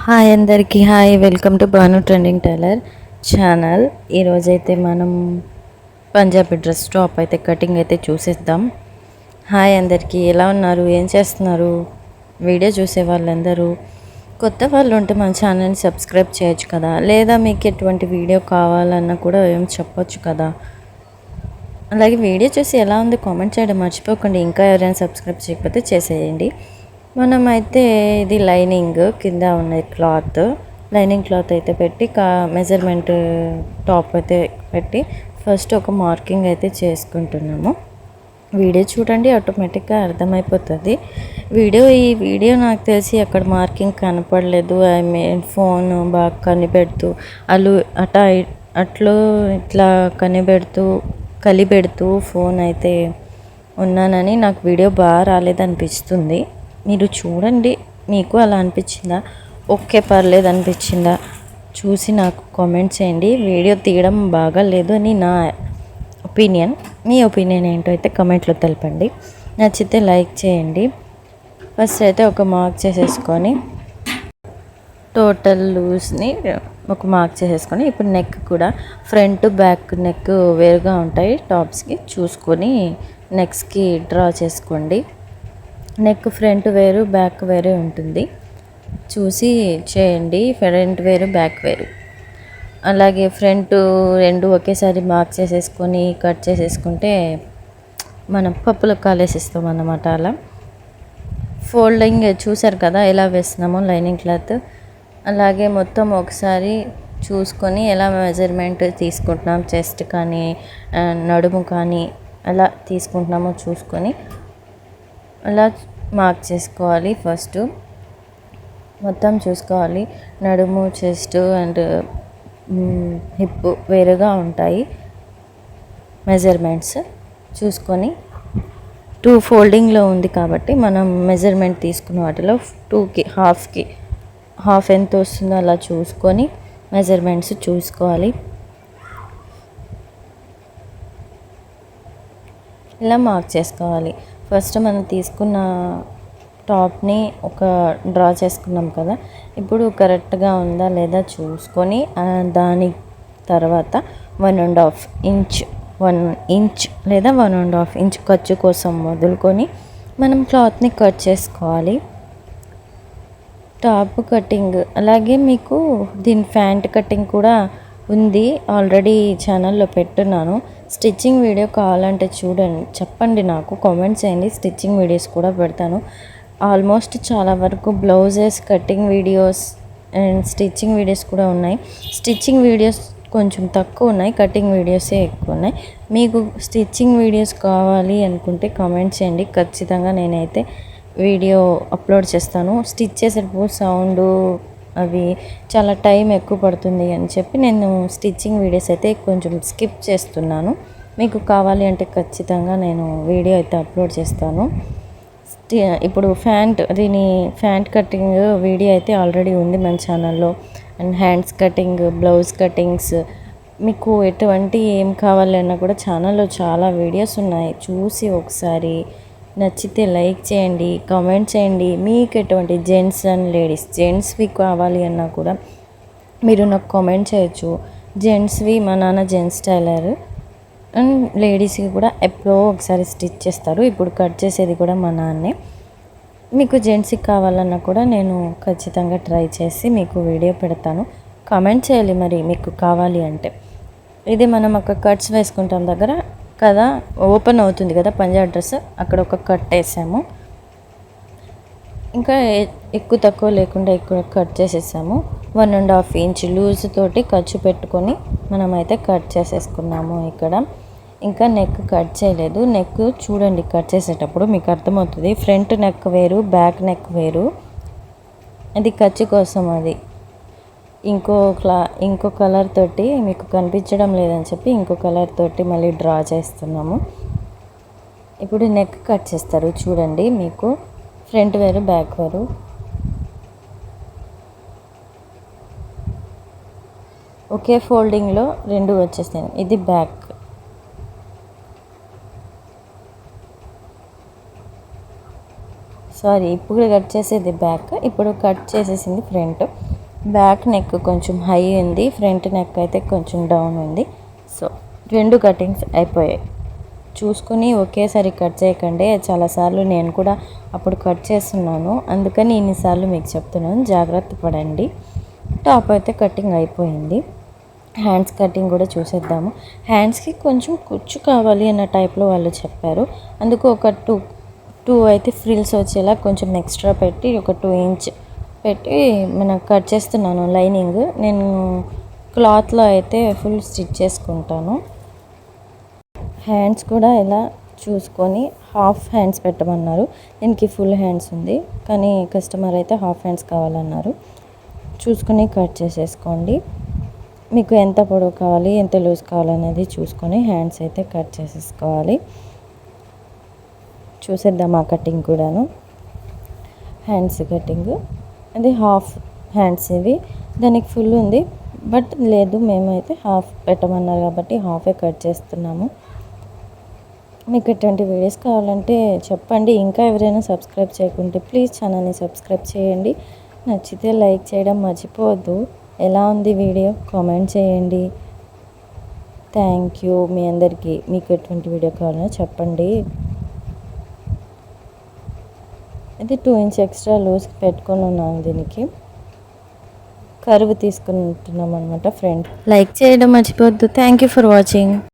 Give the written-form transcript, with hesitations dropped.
Hi అందరికీ hi welcome to Banu trending tailor channel. ఈరోజైతే మనం పంజాబీ డ్రెస్ టాప్ అయితే కటింగ్ అయితే చూసేద్దాం. హాయ్ అందరికీ, ఎలా ఉన్నారు, ఏం చేస్తున్నారు? వీడియో చూసే వాళ్ళందరూ కొత్త వాళ్ళు ఉంటే మన ఛానల్ని సబ్స్క్రైబ్ చేయొచ్చు కదా, లేదా మీకు ఎటువంటి వీడియో కావాలన్నా కూడా ఏం చెప్పొచ్చు కదా. అలాగే వీడియో చూసి ఎలా ఉంది కామెంట్ చేయడం మర్చిపోకండి. ఇంకా ఎవరైనా సబ్స్క్రైబ్ చేయకపోతే చేసేయండి. మనమైతే ఇది లైనింగ్ కింద ఉన్నది లైనింగ్ క్లాత్ అయితే పెట్టి మెజర్మెంట్ టాప్ అయితే పెట్టి ఫస్ట్ ఒక మార్కింగ్ అయితే చేసుకుంటున్నాము. వీడియో చూడండి, ఆటోమేటిక్గా అర్థమైపోతుంది. ఈ వీడియో నాకు తెలిసి అక్కడ మార్కింగ్ కనపడలేదు. ఐ మీన్ ఫోన్ బాగా కనిపెడుతూ అట్లు ఇట్లా కలిపెడుతూ ఫోన్ అయితే ఉన్నానని నాకు వీడియో బాగా రాలేదనిపిస్తుంది. మీరు చూడండి, మీకు అలా అనిపించిందా, ఓకే పర్లేదు అనిపించిందా, చూసి నాకు కామెంట్ చేయండి. వీడియో తీయడం బాగా లేదు అని నా ఒపీనియన్. మీ ఒపీనియన్ ఏంటో అయితే కమెంట్లో తెలపండి. నచ్చితే లైక్ చేయండి. ఫస్ట్ అయితే ఒక మార్క్ చేసేసుకొని టోటల్ లూజ్ని ఒక మార్క్ చేసేసుకొని ఇప్పుడు నెక్ కూడా ఫ్రంట్ బ్యాక్ నెక్ వేరుగా ఉంటాయి టాప్స్కి, చూసుకొని నెక్స్ట్కి డ్రా చేసుకోండి. నెక్ ఫ్రంట్ వేరు బ్యాక్ వేరే ఉంటుంది, చూసి చేయండి. ఫ్రంట్ వేరు బ్యాక్ వేరు. అలాగే ఫ్రంట్ రెండు ఒకేసారి మార్క్ చేసేసుకొని కట్ చేసేసుకుంటే మనం పప్పులో కాలేసిస్తాం అన్నమాట. అలా ఫోల్డింగ్ చూసారు కదా ఎలా వేస్తున్నామో లైనింగ్ క్లాత్. అలాగే మొత్తం ఒకసారి చూసుకొని ఎలా మెజర్మెంట్ తీసుకుంటున్నాం, చెస్ట్ కానీ నడుము కానీ ఎలా తీసుకుంటున్నామో చూసుకొని అలా మార్క్ చేసుకోవాలి. ఫస్ట్ మొత్తం చూసుకోవాలి. నడుము, చెస్ట్ అండ్ హిప్ వేరుగా ఉంటాయి. మెజర్మెంట్స్ చూసుకొని 2 ఫోల్డింగ్లో ఉంది కాబట్టి మనం మెజర్మెంట్ తీసుకున్న వాటిలో 2కి హాఫ్ ఎంత వస్తుందో అలా చూసుకొని మెజర్మెంట్స్ చూసుకోవాలి. ఇలా మార్క్ చేసుకోవాలి. ఫస్ట్ మనం తీసుకున్న టాప్ని ఒక డ్రా చేసుకున్నాం కదా, ఇప్పుడు కరెక్ట్గా ఉందా లేదా చూసుకొని దాని తర్వాత 1 ఇంచ్ లేదా 1.5 ఇంచ్ ఖర్చు కోసం వదులుకొని మనం క్లాత్ని కట్ చేసుకోవాలి. టాప్ కటింగ్ అలాగే మీకు దీని ప్యాంట్ కటింగ్ కూడా ఉంది, ఆల్రెడీ ఛానల్లో పెట్టున్నాను. స్టిచ్చింగ్ వీడియో కావాలంటే చెప్పండి, నాకు కామెంట్ చేయండి. స్టిచ్చింగ్ వీడియోస్ కూడా పెడతాను. ఆల్మోస్ట్ చాలా వరకు blouses cutting videos and stitching videos కూడా ఉన్నాయి. స్టిచ్చింగ్ వీడియోస్ కొంచెం తక్కువ ఉన్నాయి, కటింగ్ వీడియోసే ఎక్కువ ఉన్నాయి. మీకు స్టిచ్చింగ్ వీడియోస్ కావాలి అనుకుంటే కామెంట్ చేయండి, ఖచ్చితంగా నేనైతే వీడియో అప్లోడ్ చేస్తాను. స్టిచ్ చేసేటప్పుడు సౌండ్ అవి చాలా టైం ఎక్కువ పడుతుంది అని చెప్పి నేను స్టిచ్చింగ్ వీడియోస్ అయితే కొంచెం స్కిప్ చేస్తున్నాను. మీకు కావాలి అంటే ఖచ్చితంగా నేను వీడియో అయితే అప్లోడ్ చేస్తాను. ఇప్పుడు ఫ్యాంట్ కటింగ్ వీడియో అయితే ఆల్రెడీ ఉంది మన ఛానల్లో. And hands cutting, blouse cuttings, మీకు ఎటువంటి ఏం కావాలన్నా కూడా ఛానల్లో చాలా వీడియోస్ ఉన్నాయి. చూసి ఒకసారి నచ్చితే లైక్ చేయండి, కామెంట్ చేయండి. మీకు ఎటువంటి జెంట్స్ అండ్ జెంట్స్వి కావాలి అన్నా కూడా మీరు నాకు కామెంట్ చేయొచ్చు. జెంట్స్వి మా నాన్న జెంట్స్ టైలర్ అండ్ లేడీస్కి కూడా ఎప్పుడో ఒకసారి స్టిచ్ చేస్తారు. ఇప్పుడు కట్ చేసేది కూడా మా నాన్నే. మీకు జెంట్స్కి కావాలన్నా కూడా నేను ఖచ్చితంగా ట్రై చేసి మీకు వీడియో పెడతాను. కామెంట్ చేయాలి మరి మీకు కావాలి అంటే. ఇది మనం ఒక కట్స్ వేసుకుంటాం దగ్గర కదా, ఓపెన్ అవుతుంది కదా పంజాబ్ డ్రెస్, అక్కడ ఒక కట్ వేసాము. ఇంకా ఎక్కువ తక్కువ లేకుండా ఎక్కువ కట్ చేసేసాము. 1.5 ఇంచ్ లూజ్ తోటి ఖర్చు పెట్టుకొని మనమైతే కట్ చేసేసుకున్నాము. ఇక్కడ ఇంకా నెక్ కట్ చేయలేదు. నెక్ చూడండి, కట్ చేసేటప్పుడు మీకు అర్థమవుతుంది. ఫ్రంట్ నెక్ వేరు, బ్యాక్ నెక్ వేరు. అది ఖర్చు కోసం. అది ఇంకో కలర్ తోటి మీకు కనిపించడం లేదని చెప్పి ఇంకో కలర్ తోటి మళ్ళీ డ్రా చేస్తున్నాము. ఇప్పుడు నెక్ కట్ చేస్తారు చూడండి. మీకు ఫ్రంట్ వేరు, బ్యాక్ వేరు. ఒకే ఫోల్డింగ్లో రెండు వచ్చేస్తాయి. ఇది బ్యాక్, సారీ, ఇప్పుడు కట్ చేసేది బ్యాక్, ఇప్పుడు కట్ చేసేసింది ఫ్రంట్. బ్యాక్ నెక్ కొంచెం హై ఉంది, ఫ్రంట్ నెక్ అయితే కొంచెం డౌన్ ఉంది. సో 2 కటింగ్స్ అయిపోయాయి. చూసుకుని ఒకేసారి కట్ చేయకండి. చాలాసార్లు నేను కూడా అప్పుడు కట్ చేస్తున్నాను, అందుకని ఇన్నిసార్లు మీకు చెప్తున్నాను, జాగ్రత్త పడండి. టాప్ అయితే కటింగ్ అయిపోయింది. హ్యాండ్స్ కటింగ్ కూడా చూసేద్దాము. హ్యాండ్స్కి కొంచెం కుచ్చు కావాలి అన్న టైప్లో వాళ్ళు చెప్పారు. అందుకు ఒక టూ అయితే ఫ్రిల్స్ వచ్చేలా కొంచెం ఎక్స్ట్రా పెట్టి ఒక 2 ఇంచ్ పెట్టి మనం కట్ చేస్తున్నాను. లైనింగ్ నేను క్లాత్లో అయితే ఫుల్ స్టిచ్ చేసుకుంటాను. హ్యాండ్స్ కూడా ఇలా చూసుకొని హాఫ్ హ్యాండ్స్ పెట్టమన్నారు. దీనికి ఫుల్ హ్యాండ్స్ ఉంది, కానీ కస్టమర్ అయితే హాఫ్ హ్యాండ్స్ కావాలన్నారు. చూసుకొని కట్ చేసేసుకోండి. మీకు ఎంత పొడవు కావాలి, ఎంత లూజ్ కావాలనేది చూసుకొని హ్యాండ్స్ అయితే కట్ చేసేసుకోవాలి. చూసేద్దాం ఆ కటింగ్ కూడాను. హ్యాండ్స్ కటింగ్ అది హాఫ్ హ్యాండ్స్, ఇవి దానికి ఫుల్ ఉంది, బట్ లేదు మేమైతే హాఫ్ పెట్టమన్నారు కాబట్టి హాఫే కట్ చేస్తున్నాము. మీకు ఎటువంటి వీడియోస్ కావాలంటే చెప్పండి. ఇంకా ఎవరైనా సబ్స్క్రైబ్ చేయకుంటే ప్లీజ్ ఛానల్ని సబ్స్క్రైబ్ చేయండి. నచ్చితే లైక్ చేయడం మర్చిపోవద్దు. ఎలా ఉంది వీడియో కామెంట్ చేయండి. థ్యాంక్ యూ మీ అందరికీ. మీకు ఎటువంటి వీడియో కావాలో చెప్పండి. ఇది 2 ఇంచ్ ఎక్స్ట్రా లూజ్ పెట్టుకొని ఉన్నాను. దీనికి కరువు తీసుకుంటున్నాం అనమాట ఫ్రంట్. లైక్ చేయడం మర్చిపోవద్దు. Thank you for watching.